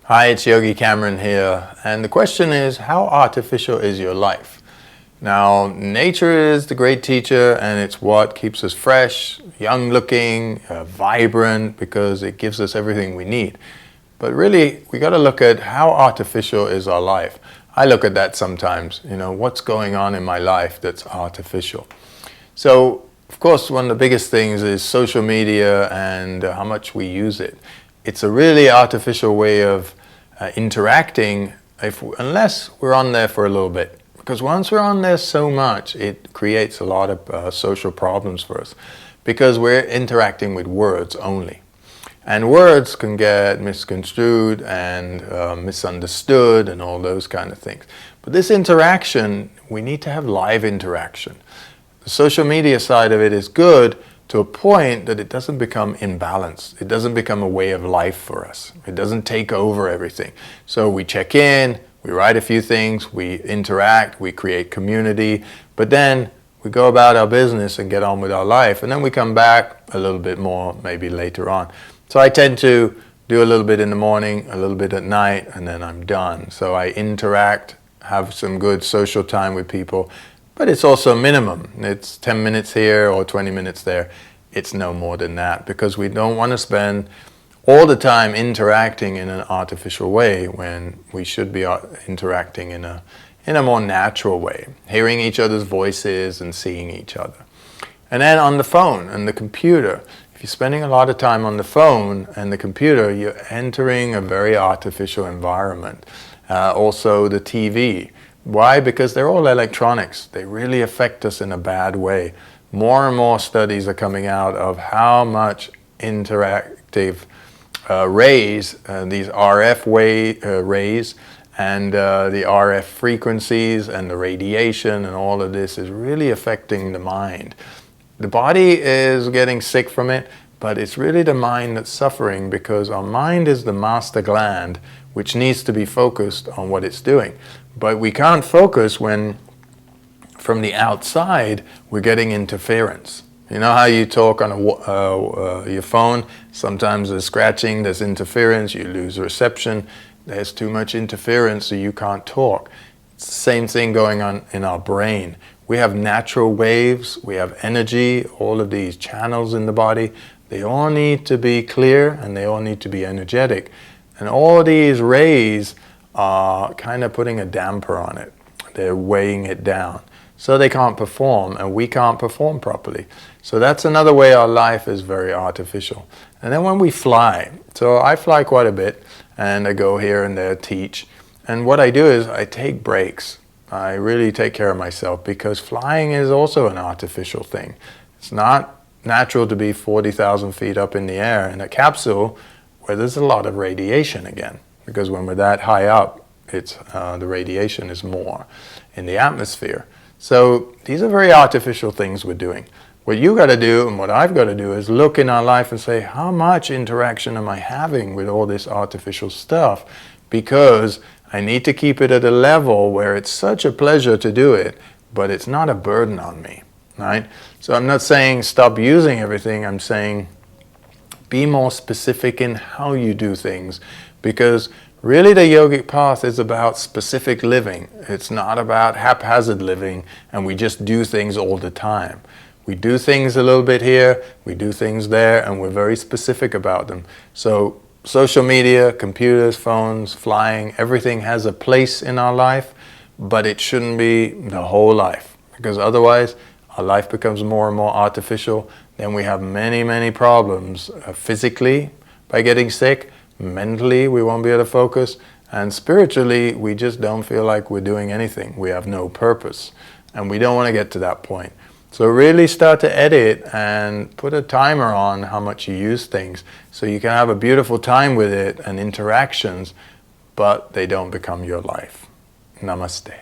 Hi, it's Yogi Cameron here, and the question is, how artificial is your life? Now, nature is the great teacher, and it's what keeps us fresh, young looking, vibrant, because it gives us everything we need. But really, we got to look at how artificial is our life. I look at that sometimes, what's going on in my life that's artificial. So, of course, one of the biggest things is social media and how much we use it. It's a really artificial way of interacting unless we're on there for a little bit. Because once we're on there so much, it creates a lot of social problems for us. Because we're interacting with words only. And words can get misconstrued and misunderstood and all those kind of things. But this interaction, we need to have live interaction. The social media side of it is good to a point that it doesn't become imbalanced. It doesn't become a way of life for us. It doesn't take over everything. So we check in, we write a few things, we interact, we create community, but then we go about our business and get on with our life, and then we come back a little bit more maybe later on. So I tend to do a little bit in the morning, a little bit at night, and then I'm done. So I interact, have some good social time with people, but it's also minimum. It's 10 minutes here or 20 minutes there. It's no more than that, because we don't want to spend all the time interacting in an artificial way when we should be interacting in a more natural way, hearing each other's voices and seeing each other. And then on the phone and the computer, if you're spending a lot of time on the phone and the computer, you're entering a very artificial environment. Also the TV. Why? Because they're all electronics. They really affect us in a bad way. More and more studies are coming out of how much interactive rays, these RF rays, and the RF frequencies and the radiation and all of this is really affecting the mind. The body is getting sick from it, but it's really the mind that's suffering, because our mind is the master gland which needs to be focused on what it's doing. But we can't focus when from the outside we're getting interference. You know how you talk on your phone? Sometimes there's scratching, there's interference, you lose reception. There's too much interference, so you can't talk. It's the same thing going on in our brain. We have natural waves, we have energy, all of these channels in the body. They all need to be clear and they all need to be energetic. And all these rays are kind of putting a damper on it. They're weighing it down. So they can't perform, and we can't perform properly. So that's another way our life is very artificial. And then when we fly, so I fly quite a bit, and I go here and there, teach. And what I do is I take breaks. I really take care of myself, because flying is also an artificial thing. It's not natural to be 40,000 feet up in the air in a capsule where there's a lot of radiation again. Because when we're that high up, the radiation is more in the atmosphere. So these are very artificial things we're doing. What you got to do and what I've got to do is look in our life and say, how much interaction am I having with all this artificial stuff? Because I need to keep it at a level where it's such a pleasure to do it, but it's not a burden on me, right? So I'm not saying stop using everything. I'm saying be more specific in how you do things, because really the yogic path is about specific living. It's not about haphazard living and we just do things all the time. We do things a little bit here, we do things there, and we're very specific about them. So social media, computers, phones, flying, everything has a place in our life, but it shouldn't be the whole life, because otherwise our life becomes more and more artificial. Then we have many, many problems physically by getting sick. Mentally, we won't be able to focus, and spiritually, we just don't feel like we're doing anything. We have no purpose, and we don't want to get to that point. So really start to edit and put a timer on how much you use things, so you can have a beautiful time with it and interactions, but they don't become your life. Namaste.